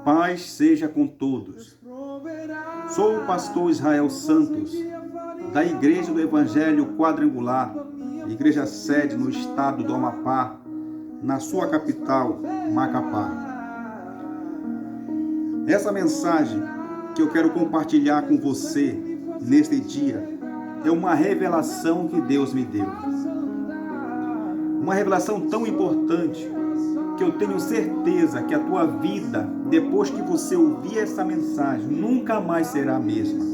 Paz seja com todos. Sou o pastor Israel Santos, da Igreja do Evangelho Quadrangular, igreja sede no estado do Amapá, na sua capital, Macapá. Essa mensagem que eu quero compartilhar com você neste dia é uma revelação que Deus me deu. Uma revelação tão importante que eu tenho certeza que a tua vida, depois que você ouvir essa mensagem, nunca mais será a mesma.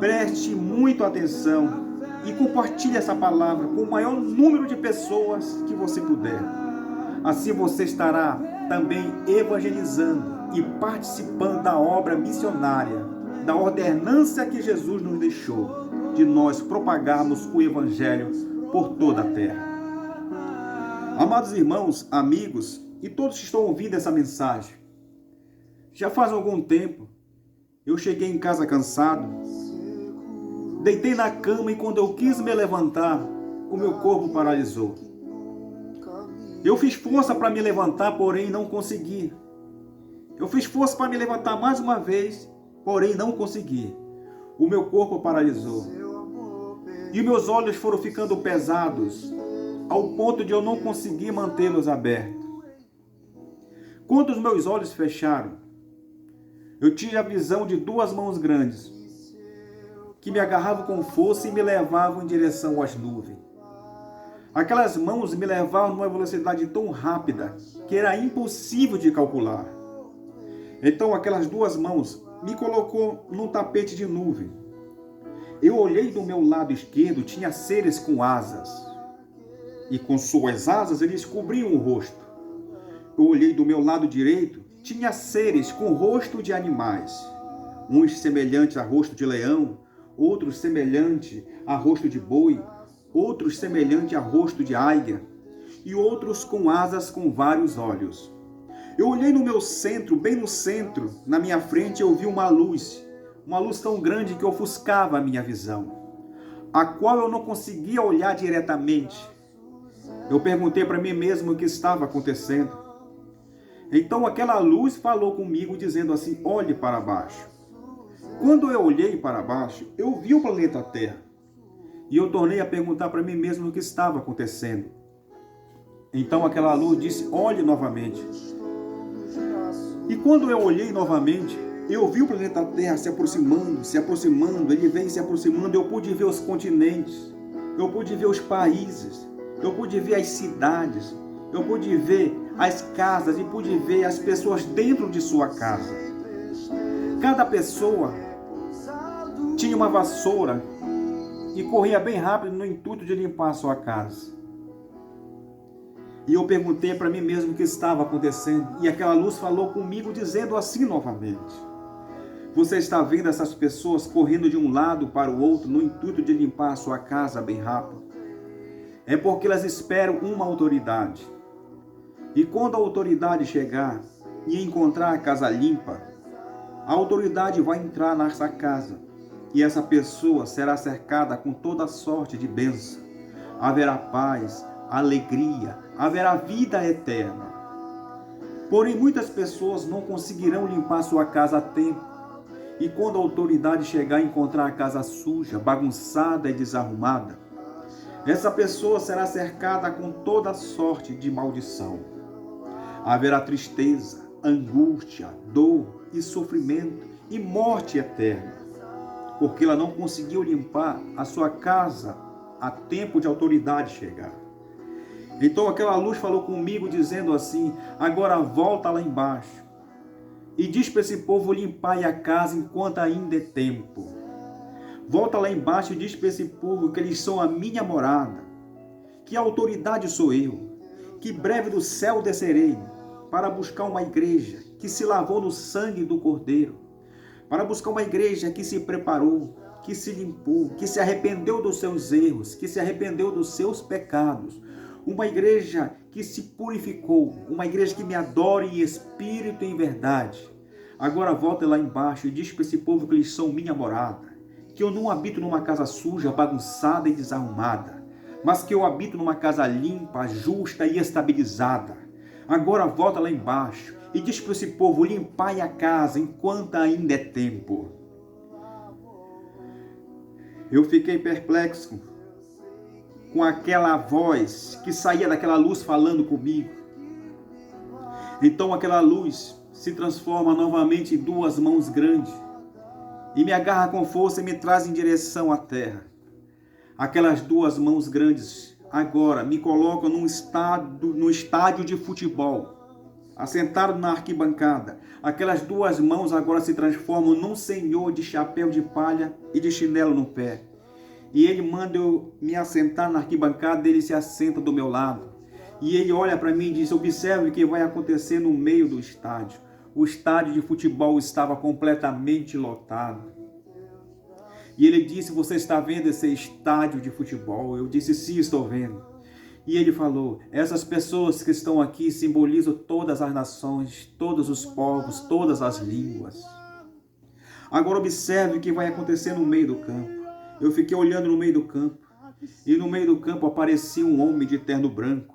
Preste muito atenção e compartilhe essa palavra com o maior número de pessoas que você puder. Assim você estará também evangelizando e participando da obra missionária, da ordenança que Jesus nos deixou, de nós propagarmos o Evangelho por toda a terra. Amados irmãos, amigos e todos que estão ouvindo essa mensagem, já faz algum tempo eu cheguei em casa cansado, deitei na cama e quando eu quis me levantar, o meu corpo paralisou. Eu fiz força para me levantar, porém não consegui. Eu fiz força para me levantar mais uma vez, porém não consegui. O meu corpo paralisou. E meus olhos foram ficando pesados, ao ponto de eu não conseguir mantê-los abertos. Quando os meus olhos fecharam, eu tive a visão de duas mãos grandes, que me agarravam com força e me levavam em direção às nuvens. Aquelas mãos me levavam numa velocidade tão rápida, que era impossível de calcular. Então aquelas duas mãos me colocou num tapete de nuvem. Eu olhei do meu lado esquerdo, tinha seres com asas. E com suas asas eles cobriam o rosto. Eu olhei do meu lado direito, tinha seres com rosto de animais. Uns semelhantes a rosto de leão, outros semelhantes a rosto de boi, outros semelhantes a rosto de águia, e outros com asas com vários olhos. Eu olhei no meu centro, bem no centro, na minha frente eu vi uma luz tão grande que ofuscava a minha visão, a qual eu não conseguia olhar diretamente. Eu perguntei para mim mesmo o que estava acontecendo. Então aquela luz falou comigo dizendo assim, olhe para baixo. Quando eu olhei para baixo, eu vi o planeta Terra. E eu tornei a perguntar para mim mesmo o que estava acontecendo. Então aquela luz disse, olhe novamente. E quando eu olhei novamente, eu vi o planeta Terra se aproximando, ele vem se aproximando, eu pude ver os continentes, eu pude ver os países, eu pude ver as cidades, eu pude ver as casas e pude ver as pessoas dentro de sua casa. Cada pessoa tinha uma vassoura e corria bem rápido no intuito de limpar a sua casa. E eu perguntei para mim mesmo o que estava acontecendo. E aquela luz falou comigo dizendo assim novamente. Você está vendo essas pessoas correndo de um lado para o outro no intuito de limpar a sua casa bem rápido? É porque elas esperam uma autoridade. E quando a autoridade chegar e encontrar a casa limpa, a autoridade vai entrar nessa casa. E essa pessoa será cercada com toda sorte de bênção. Haverá paz, alegria, haverá vida eterna. Porém, muitas pessoas não conseguirão limpar sua casa a tempo. E quando a autoridade chegar e encontrar a casa suja, bagunçada e desarrumada, essa pessoa será cercada com toda sorte de maldição. Haverá tristeza, angústia, dor e sofrimento e morte eterna, porque ela não conseguiu limpar a sua casa a tempo de autoridade chegar. Então aquela luz falou comigo dizendo assim, agora volta lá embaixo e diz para esse povo limpar a casa enquanto ainda é tempo. Volta lá embaixo e diz para esse povo que eles são a minha morada, que a autoridade sou eu, que breve do céu descerei para buscar uma igreja que se lavou no sangue do Cordeiro, para buscar uma igreja que se preparou, que se limpou, que se arrependeu dos seus erros, que se arrependeu dos seus pecados, uma igreja que se purificou, uma igreja que me adore em espírito e em verdade. Agora volta lá embaixo e diz para esse povo que eles são minha morada, que eu não habito numa casa suja, bagunçada e desarrumada, mas que eu habito numa casa limpa, justa e estabilizada. Agora volta lá embaixo e diz para esse povo: limpai a casa enquanto ainda é tempo. Eu fiquei perplexo com aquela voz que saía daquela luz falando comigo. Então aquela luz se transforma novamente em duas mãos grandes e me agarra com força e me traz em direção à terra. Aquelas duas mãos grandes agora me colocam no estádio de futebol, assentado na arquibancada. Aquelas duas mãos agora se transformam num senhor de chapéu de palha e de chinelo no pé. E ele manda eu me assentar na arquibancada, ele se assenta do meu lado. E ele olha para mim e diz: observe o que vai acontecer no meio do estádio. O estádio de futebol estava completamente lotado. E ele disse: você está vendo esse estádio de futebol? Eu disse: sim, estou vendo. E ele falou: essas pessoas que estão aqui simbolizam todas as nações, todos os povos, todas as línguas. Agora observe o que vai acontecer no meio do campo. Eu fiquei olhando no meio do campo, e no meio do campo aparecia um homem de terno branco,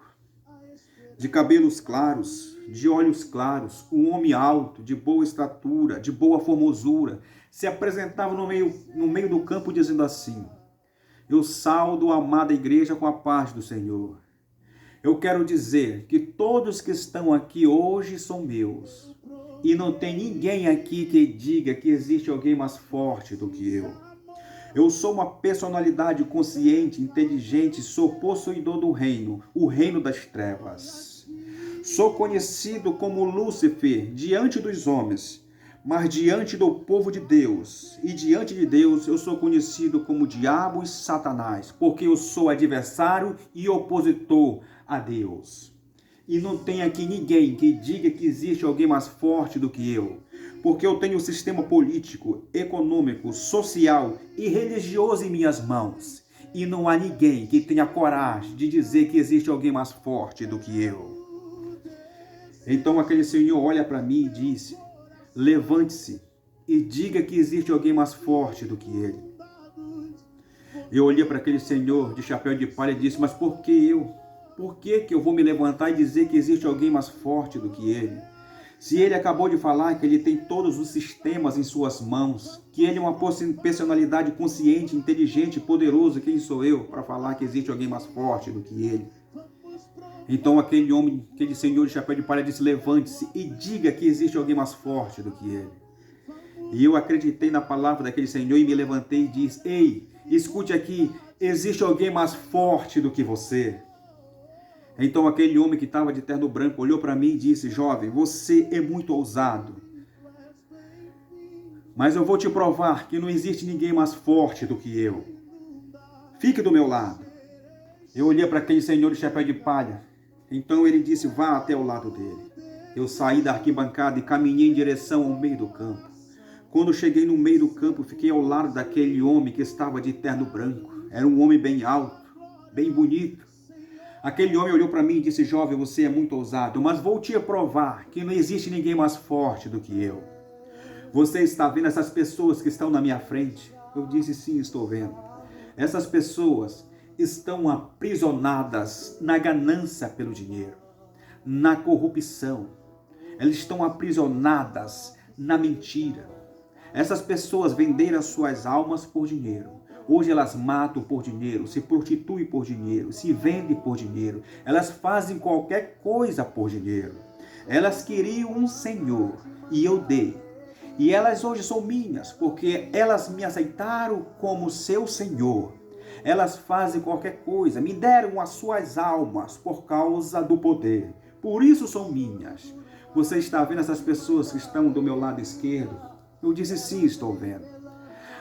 de cabelos claros, de olhos claros, um homem alto, de boa estatura, de boa formosura, se apresentava no meio do campo dizendo assim: eu saudo a amada igreja com a paz do Senhor. Eu quero dizer que todos que estão aqui hoje são meus, e não tem ninguém aqui que diga que existe alguém mais forte do que eu. Eu sou uma personalidade consciente, inteligente, sou possuidor do reino, o reino das trevas. Sou conhecido como Lúcifer diante dos homens, mas diante do povo de Deus e diante de Deus eu sou conhecido como diabo e Satanás, porque eu sou adversário e opositor a Deus. E não tem aqui ninguém que diga que existe alguém mais forte do que eu, porque eu tenho um sistema político, econômico, social e religioso em minhas mãos. E não há ninguém que tenha coragem de dizer que existe alguém mais forte do que eu. Então aquele senhor olha para mim e disse: levante-se e diga que existe alguém mais forte do que ele. Eu olhei para aquele senhor de chapéu de palha e disse: mas por que eu? Por que eu vou me levantar e dizer que existe alguém mais forte do que ele? Se ele acabou de falar que ele tem todos os sistemas em suas mãos, que ele é uma personalidade consciente, inteligente, poderoso, quem sou eu para falar que existe alguém mais forte do que ele? Então aquele homem, aquele senhor de chapéu de palha disse: levante-se e diga que existe alguém mais forte do que ele. E eu acreditei na palavra daquele senhor e me levantei e disse: ei, escute aqui, existe alguém mais forte do que você. Então aquele homem que estava de terno branco olhou para mim e disse: jovem, você é muito ousado, mas eu vou te provar que não existe ninguém mais forte do que eu. Fique do meu lado. Eu olhei para aquele senhor de chapéu de palha. Então ele disse: vá até o lado dele. Eu saí da arquibancada e caminhei em direção ao meio do campo. Quando cheguei no meio do campo, fiquei ao lado daquele homem que estava de terno branco. Era um homem bem alto, bem bonito. Aquele homem olhou para mim e disse: jovem, você é muito ousado, mas vou te provar que não existe ninguém mais forte do que eu. Você está vendo essas pessoas que estão na minha frente? Eu disse: sim, estou vendo. Essas pessoas estão aprisionadas na ganância pelo dinheiro, na corrupção. Elas estão aprisionadas na mentira. Essas pessoas venderam as suas almas por dinheiro. Hoje elas matam por dinheiro, se prostituem por dinheiro, se vendem por dinheiro. Elas fazem qualquer coisa por dinheiro. Elas queriam um Senhor e eu dei. E elas hoje são minhas, porque elas me aceitaram como seu Senhor. Elas fazem qualquer coisa, me deram as suas almas por causa do poder. Por isso são minhas. Você está vendo essas pessoas que estão do meu lado esquerdo? Eu disse: sim, estou vendo.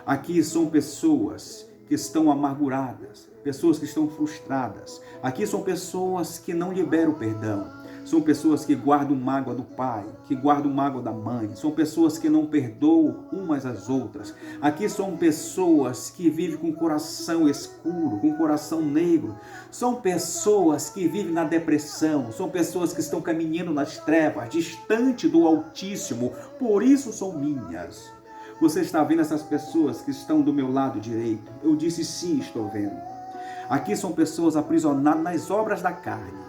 Aqui são pessoas que estão amarguradas, pessoas que estão frustradas. Aqui são pessoas que não liberam perdão. São pessoas que guardam mágoa do pai, que guardam mágoa da mãe. São pessoas que não perdoam umas às outras. Aqui são pessoas que vivem com o coração escuro, com o coração negro. São pessoas que vivem na depressão. São pessoas que estão caminhando nas trevas, distante do Altíssimo. Por isso são minhas. Você está vendo essas pessoas que estão do meu lado direito? Eu disse: sim, estou vendo. Aqui são pessoas aprisionadas nas obras da carne.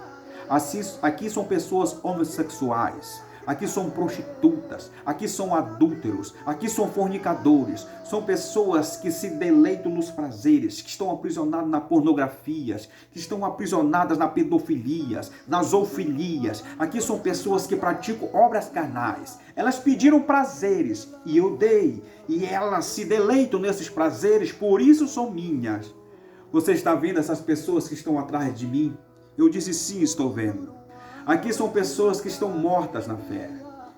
Aqui são pessoas homossexuais. aqui são prostitutas, aqui são adúlteros, aqui são fornicadores, são pessoas que se deleitam nos prazeres, que estão aprisionadas na pornografias, que estão aprisionadas na pedofilias, nas zoofilias. Aqui são pessoas que praticam obras carnais. Elas pediram prazeres e eu dei, e elas se deleitam nesses prazeres, por isso são minhas. Você está vendo essas pessoas que estão atrás de mim? Eu disse sim, estou vendo. Aqui são pessoas que estão mortas na fé,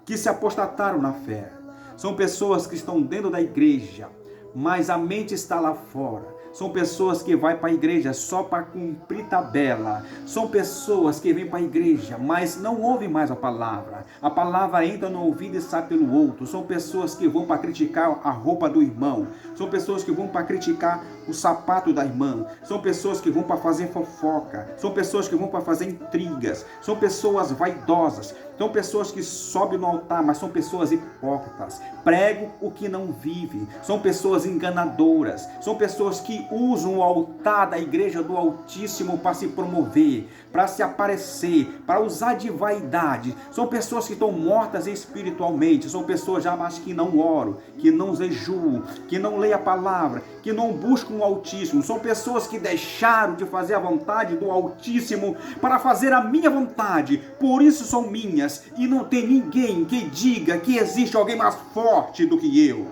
que se apostataram na fé. São pessoas que estão dentro da igreja, mas a mente está lá fora. São pessoas que vão para a igreja só para cumprir tabela. São pessoas que vêm para a igreja, mas não ouvem mais a palavra. A palavra entra no ouvido e sai pelo outro. São pessoas que vão para criticar a roupa do irmão. São pessoas que vão para criticar o sapato da irmã. São pessoas que vão para fazer fofoca. São pessoas que vão para fazer intrigas. São pessoas vaidosas. São pessoas que sobem no altar, mas são pessoas hipócritas. Pregam o que não vive. São pessoas enganadoras. São pessoas que usam o altar da igreja do Altíssimo para se promover, para se aparecer, para usar de vaidade. São pessoas que estão mortas espiritualmente. São pessoas jamais que não oram, que não jejuam, que não leem a palavra, que não buscam o Altíssimo. São pessoas que deixaram de fazer a vontade do Altíssimo para fazer a minha vontade. Por isso são minhas. E não tem ninguém que diga que existe alguém mais forte do que eu.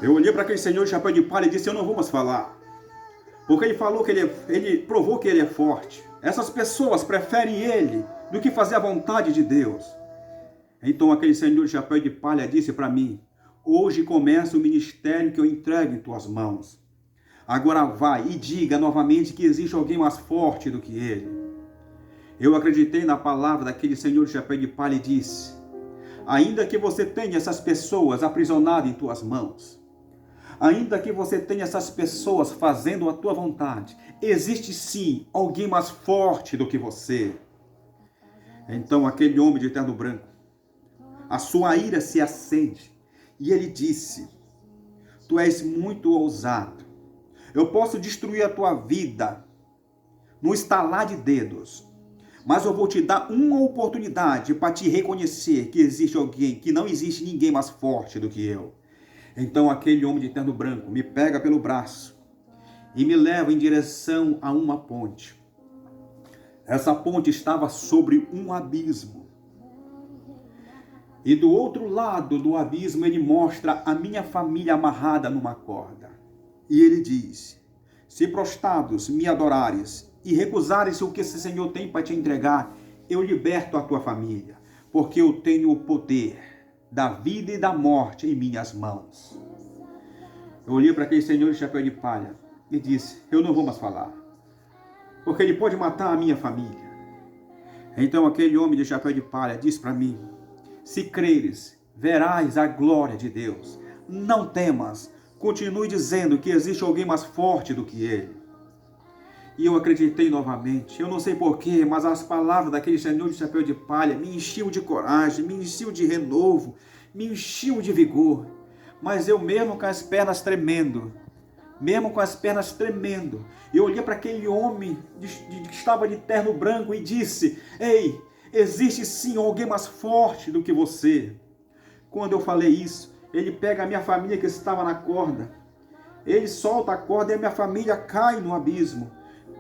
Eu olhei para aquele senhor de chapéu de palha e disse, eu não vou mais falar. Porque ele falou que ele provou que ele é forte. Essas pessoas preferem ele do que fazer a vontade de Deus. Então aquele senhor de chapéu de palha disse para mim, hoje começa o ministério que eu entrego em tuas mãos. Agora vai e diga novamente que existe alguém mais forte do que ele. Eu acreditei na palavra daquele senhor de chapéu de palha e disse, ainda que você tenha essas pessoas aprisionadas em tuas mãos, ainda que você tenha essas pessoas fazendo a tua vontade, existe sim alguém mais forte do que você. Então aquele homem de terno branco, a sua ira se acende e ele disse, tu és muito ousado. Eu posso destruir a tua vida no estalar de dedos, mas eu vou te dar uma oportunidade para te reconhecer que existe alguém, que não existe ninguém mais forte do que eu. Então aquele homem de terno branco me pega pelo braço e me leva em direção a uma ponte. Essa ponte estava sobre um abismo. E do outro lado do abismo ele mostra a minha família amarrada numa corda. E ele diz, se prostrados me adorares e recusares o que esse Senhor tem para te entregar, eu liberto a tua família, porque eu tenho o poder da vida e da morte em minhas mãos. Eu olhei para aquele senhor de chapéu de palha e disse, eu não vou mais falar, porque ele pode matar a minha família. Então aquele homem de chapéu de palha disse para mim, se creres, verás a glória de Deus. Não temas. Continue dizendo que existe alguém mais forte do que ele. E eu acreditei novamente. Eu não sei porquê, mas as palavras daquele senhor de chapéu de palha me enchiam de coragem, me enchiam de renovo, me enchiam de vigor. Mas eu mesmo com as pernas tremendo, eu olhei para aquele homem que estava de terno branco e disse, ei, existe sim alguém mais forte do que você. Quando eu falei isso, ele pega a minha família que estava na corda. Ele solta a corda e a minha família cai no abismo.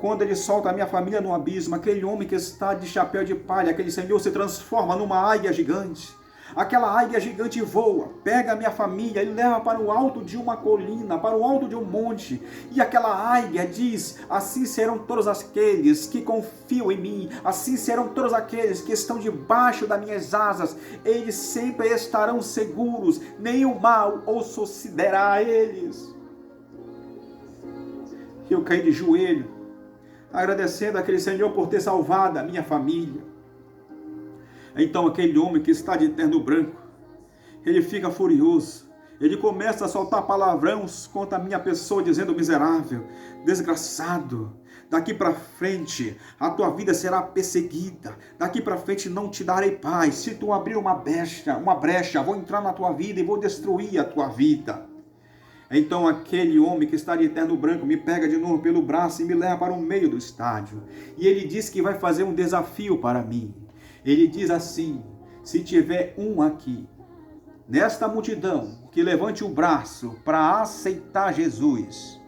Quando ele solta a minha família no abismo, aquele homem que está de chapéu de palha, aquele senhor se transforma numa águia gigante. Aquela águia gigante voa, pega a minha família e leva para o alto de uma colina, para o alto de um monte. E aquela águia diz, assim serão todos aqueles que confiam em mim, assim serão todos aqueles que estão debaixo das minhas asas. Eles sempre estarão seguros, nenhum mal ou sucederá a eles. Eu caí de joelho, agradecendo àquele Senhor por ter salvado a minha família. Então aquele homem que está de terno branco, ele fica furioso. Ele começa a soltar palavrões contra a minha pessoa, dizendo, miserável, desgraçado, daqui para frente a tua vida será perseguida. Daqui para frente não te darei paz. Se tu abrir uma brecha, vou entrar na tua vida e vou destruir a tua vida. Então aquele homem que está de terno branco me pega de novo pelo braço e me leva para o meio do estádio. E ele diz que vai fazer um desafio para mim. Ele diz assim: se tiver um aqui, nesta multidão, que levante o braço para aceitar Jesus,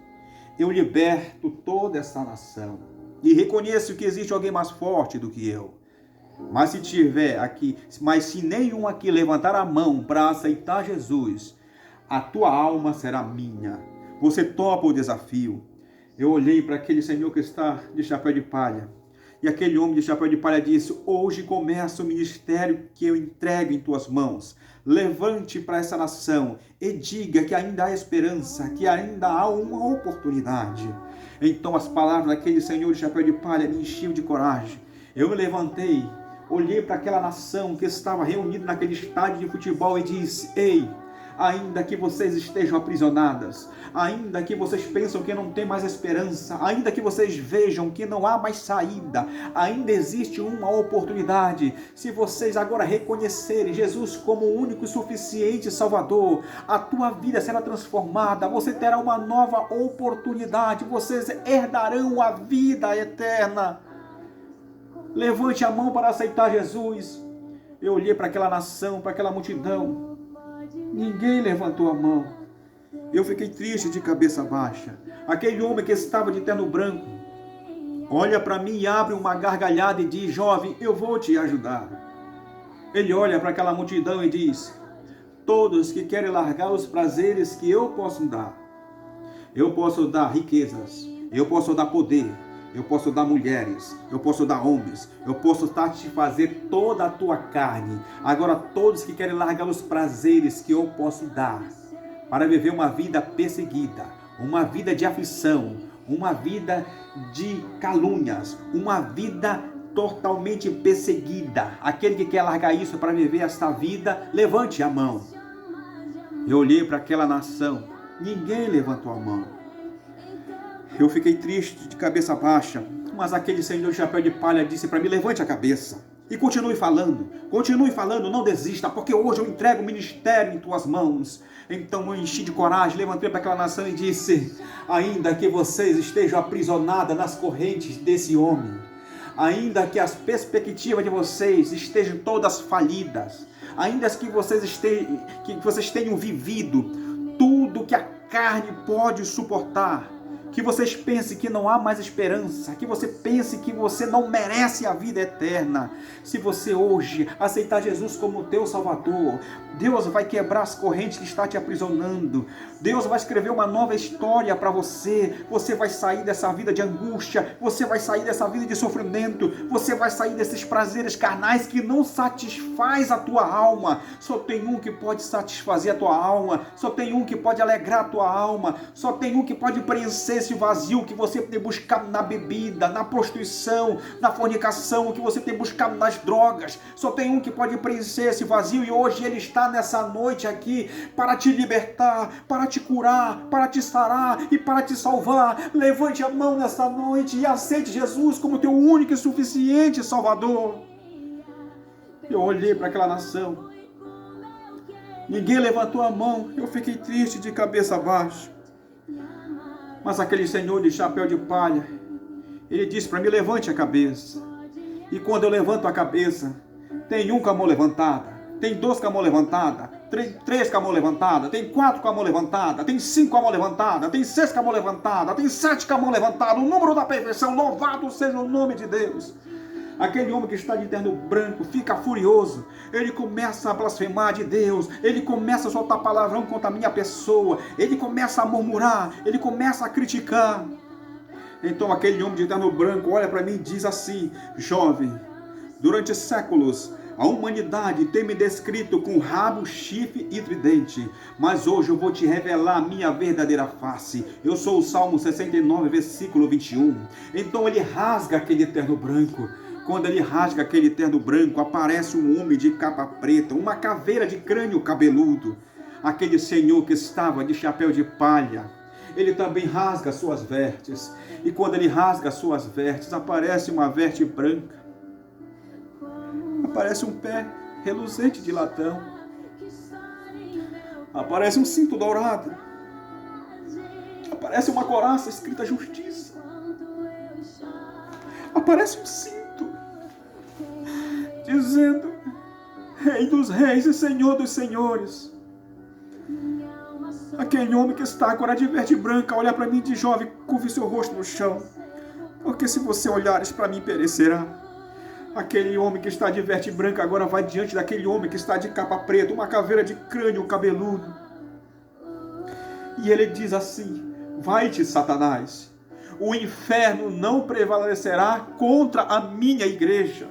eu liberto toda essa nação. E reconheço que existe alguém mais forte do que eu. Mas se nenhum aqui levantar a mão para aceitar Jesus, a tua alma será minha. Você topa o desafio? Eu olhei para aquele senhor que está de chapéu de palha. E aquele homem de chapéu de palha disse: hoje começa o ministério que eu entrego em tuas mãos. Levante para essa nação e diga que ainda há esperança, que ainda há uma oportunidade. Então as palavras daquele senhor de chapéu de palha me enchiam de coragem. Eu me levantei, olhei para aquela nação que estava reunida naquele estádio de futebol e disse: ei, ainda que vocês estejam aprisionadas, ainda que vocês pensam que não tem mais esperança, ainda que vocês vejam que não há mais saída, ainda existe uma oportunidade. Se vocês agora reconhecerem Jesus como o único e suficiente Salvador, a tua vida será transformada, você terá uma nova oportunidade, vocês herdarão a vida eterna. Levante a mão para aceitar Jesus. Eu olhei para aquela nação, para aquela multidão. Ninguém levantou a mão. Eu fiquei triste, de cabeça baixa. Aquele homem que estava de terno branco olha para mim e abre uma gargalhada e diz: jovem, eu vou te ajudar. Ele olha para aquela multidão e diz: todos que querem largar os prazeres que eu posso dar. Eu posso dar riquezas, eu posso dar poder, eu posso dar mulheres, eu posso dar homens, eu posso satisfazer toda a tua carne. Agora todos que querem largar os prazeres que eu posso dar para viver uma vida perseguida, uma vida de aflição, uma vida de calúnias, uma vida totalmente perseguida. Aquele que quer largar isso para viver esta vida, levante a mão. Eu olhei para aquela nação, ninguém levantou a mão. Eu fiquei triste, de cabeça baixa, mas aquele senhor de chapéu de palha disse para mim: levante a cabeça e continue falando, não desista, porque hoje eu entrego o ministério em tuas mãos. Então eu enchi de coragem, levantei para aquela nação e disse: ainda que vocês estejam aprisionadas nas correntes desse homem, ainda que as perspectivas de vocês estejam todas falidas, ainda que vocês tenham vivido tudo que a carne pode suportar, que vocês pensem que não há mais esperança, que você pense que você não merece a vida eterna. Se você hoje aceitar Jesus como teu Salvador, Deus vai quebrar as correntes que está te aprisionando. Deus vai escrever uma nova história para você. Você vai sair dessa vida de angústia, você vai sair dessa vida de sofrimento, você vai sair desses prazeres carnais que não satisfaz a tua alma. Só tem um que pode satisfazer a tua alma, só tem um que pode alegrar a tua alma, só tem um que pode preencher esse vazio que você tem buscado na bebida, na prostituição, na fornicação, que você tem buscado nas drogas. Só tem um que pode preencher esse vazio, e hoje ele está nessa noite aqui para te libertar, para te curar, para te sarar e para te salvar. Levante a mão nessa noite e aceite Jesus como teu único e suficiente Salvador. Eu olhei para aquela nação, ninguém levantou a mão. Eu fiquei triste, de cabeça baixa. Mas aquele senhor de chapéu de palha, ele disse para mim: levante a cabeça. E quando eu levanto a cabeça, tem um com a mão levantada, tem dois com a mão levantada, três com a mão levantada, tem 4 com a mão levantada, tem 5 com a mão levantada, tem 6 com a mão levantada, tem 7 com a mão levantada. O número da perfeição, louvado seja o nome de Deus. Aquele homem que está de terno branco fica furioso, ele começa a blasfemar de Deus, ele começa a soltar palavrão contra a minha pessoa, ele começa a murmurar, ele começa a criticar. Então aquele homem de terno branco olha para mim e diz assim: jovem, durante séculos a humanidade tem me descrito com rabo, chifre e tridente, mas hoje eu vou te revelar a minha verdadeira face. Eu sou o Salmo 69, versículo 21. Então ele rasga aquele terno branco. Quando ele rasga aquele terno branco, aparece um homem de capa preta, uma caveira de crânio cabeludo. Aquele senhor que estava de chapéu de palha, ele também rasga suas vestes. E quando ele rasga suas vestes, aparece uma veste branca. Aparece um pé reluzente de latão. Aparece um cinto dourado. Aparece uma coraça escrita justiça. Aparece um cinto dizendo: Rei dos reis e Senhor dos senhores. Aquele homem que está agora de veste branca olha para mim e diz: jovem, curve seu rosto no chão, porque se você olhares para mim, perecerá. Aquele homem que está de veste branca agora vai diante daquele homem que está de capa preta, uma caveira de crânio cabeludo. E ele diz assim: vai-te, Satanás, o inferno não prevalecerá contra a minha igreja.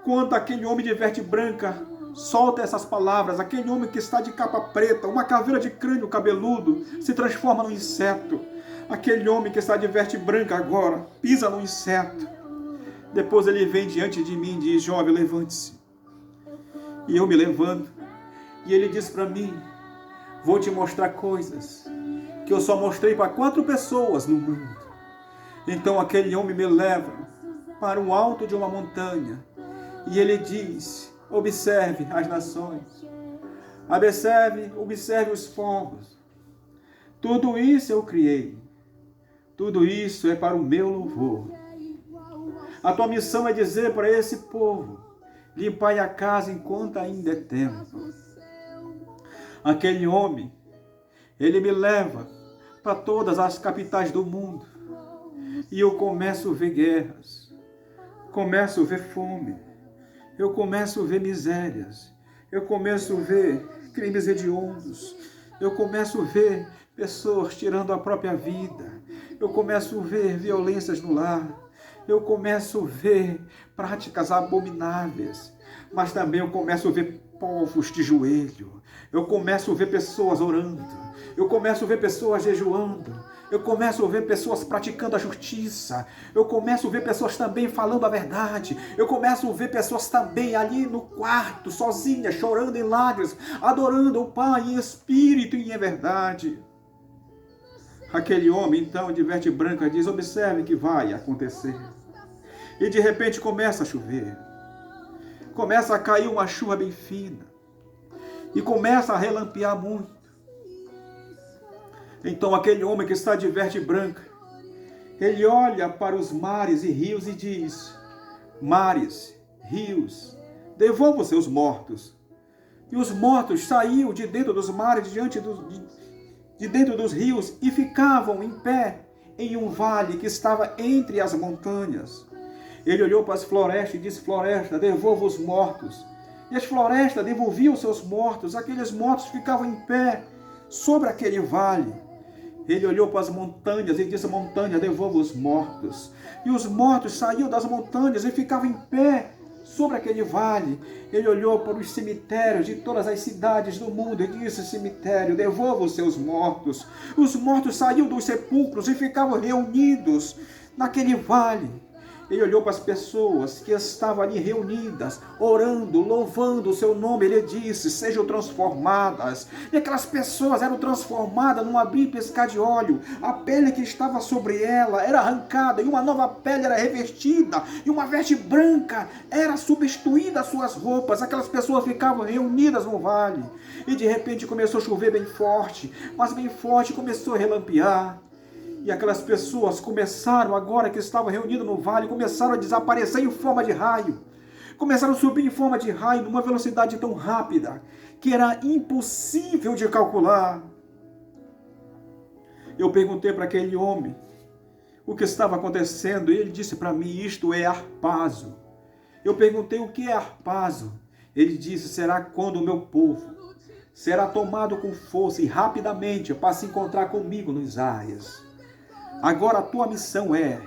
Quando aquele homem de veste branca solta essas palavras, aquele homem que está de capa preta, uma caveira de crânio cabeludo, se transforma num inseto. Aquele homem que está de veste branca agora pisa num inseto. Depois ele vem diante de mim e diz: jovem, levante-se. E eu me levanto. E ele diz para mim: vou te mostrar coisas que eu só mostrei para 4 pessoas no mundo. Então aquele homem me leva para o alto de uma montanha. E ele diz: observe as nações. Observe os povos. Tudo isso eu criei. Tudo isso é para o meu louvor. A tua missão é dizer para esse povo: limpai a casa enquanto ainda é tempo. Aquele homem, ele me leva para todas as capitais do mundo. E eu começo a ver guerras. Começo a ver fome. Eu começo a ver misérias. Eu começo a ver crimes hediondos. Eu começo a ver pessoas tirando a própria vida. Eu começo a ver violências no lar. Eu começo a ver práticas abomináveis. Mas também eu começo a ver povos de joelho. Eu começo a ver pessoas orando. Eu começo a ver pessoas jejuando. Eu começo a ver pessoas praticando a justiça. Eu começo a ver pessoas também falando a verdade. Eu começo a ver pessoas também ali no quarto, sozinhas, chorando em lágrimas, adorando o Pai em espírito e em verdade. Aquele homem, então, de veste branca, diz: observe que vai acontecer. E de repente começa a chover. Começa a cair uma chuva bem fina. E começa a relampear muito. Então aquele homem que está de veste branca, ele olha para os mares e rios e diz: mares, rios, devolvam os seus mortos. E os mortos saíam de dentro dos mares, de dentro dos rios, e ficavam em pé em um vale que estava entre as montanhas. Ele olhou para as florestas e disse: floresta, devolva os mortos. E as florestas devolviam seus mortos. Aqueles mortos ficavam em pé sobre aquele vale. Ele olhou para as montanhas e disse: montanha, devolva os mortos. E os mortos saíam das montanhas e ficavam em pé sobre aquele vale. Ele olhou para os cemitérios de todas as cidades do mundo e disse: cemitério, devolva os seus mortos. Os mortos saíam dos sepulcros e ficavam reunidos naquele vale. Ele olhou para as pessoas que estavam ali reunidas, orando, louvando o seu nome. Ele disse: sejam transformadas. E aquelas pessoas eram transformadas num abrir e piscar de olho. A pele que estava sobre ela era arrancada e uma nova pele era revestida. E uma veste branca era substituída às suas roupas. Aquelas pessoas ficavam reunidas no vale. E de repente começou a chover bem forte. Mas bem forte começou a relampear. E aquelas pessoas começaram, agora que estavam reunidas no vale, começaram a desaparecer em forma de raio. Começaram a subir em forma de raio, numa velocidade tão rápida, que era impossível de calcular. Eu perguntei para aquele homem o que estava acontecendo, e ele disse para mim: isto é Harpazo. Eu perguntei: o que é Harpazo? Ele disse: será quando o meu povo será tomado com força e rapidamente para se encontrar comigo nos ares. Agora a tua missão é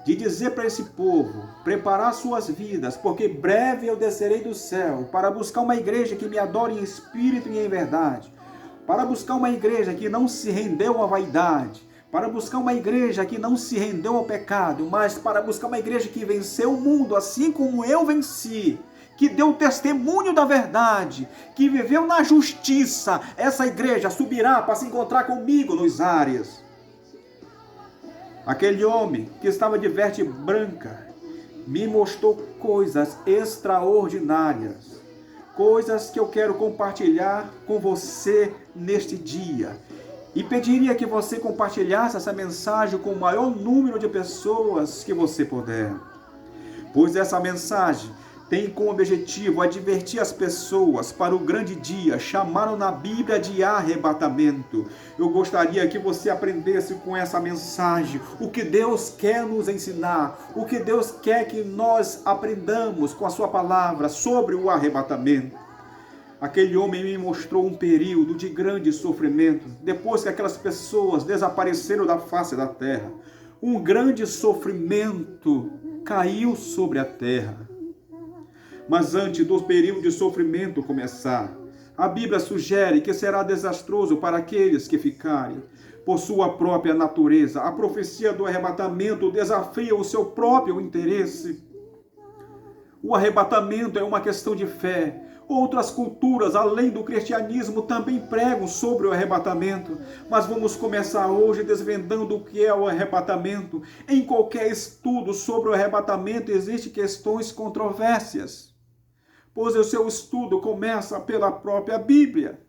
de dizer para esse povo preparar suas vidas, porque breve eu descerei do céu para buscar uma igreja que me adore em espírito e em verdade, para buscar uma igreja que não se rendeu à vaidade, para buscar uma igreja que não se rendeu ao pecado, mas para buscar uma igreja que venceu o mundo assim como eu venci, que deu testemunho da verdade, que viveu na justiça. Essa igreja subirá para se encontrar comigo nos ares. Aquele homem que estava de veste branca me mostrou coisas extraordinárias, coisas que eu quero compartilhar com você neste dia. E pediria que você compartilhasse essa mensagem com o maior número de pessoas que você puder. Pois essa mensagem tem como objetivo advertir as pessoas para o grande dia, chamado na Bíblia de arrebatamento. Eu gostaria que você aprendesse com essa mensagem o que Deus quer nos ensinar, o que Deus quer que nós aprendamos com a sua palavra sobre o arrebatamento. Aquele homem me mostrou um período de grande sofrimento, depois que aquelas pessoas desapareceram da face da terra. Um grande sofrimento caiu sobre a terra. Mas antes do período de sofrimento começar, a Bíblia sugere que será desastroso para aqueles que ficarem. Por sua própria natureza, a profecia do arrebatamento desafia o seu próprio interesse. O arrebatamento é uma questão de fé. Outras culturas, além do cristianismo, também pregam sobre o arrebatamento. Mas vamos começar hoje desvendando o que é o arrebatamento. Em qualquer estudo sobre o arrebatamento existem questões controvérsias, pois o seu estudo começa pela própria Bíblia.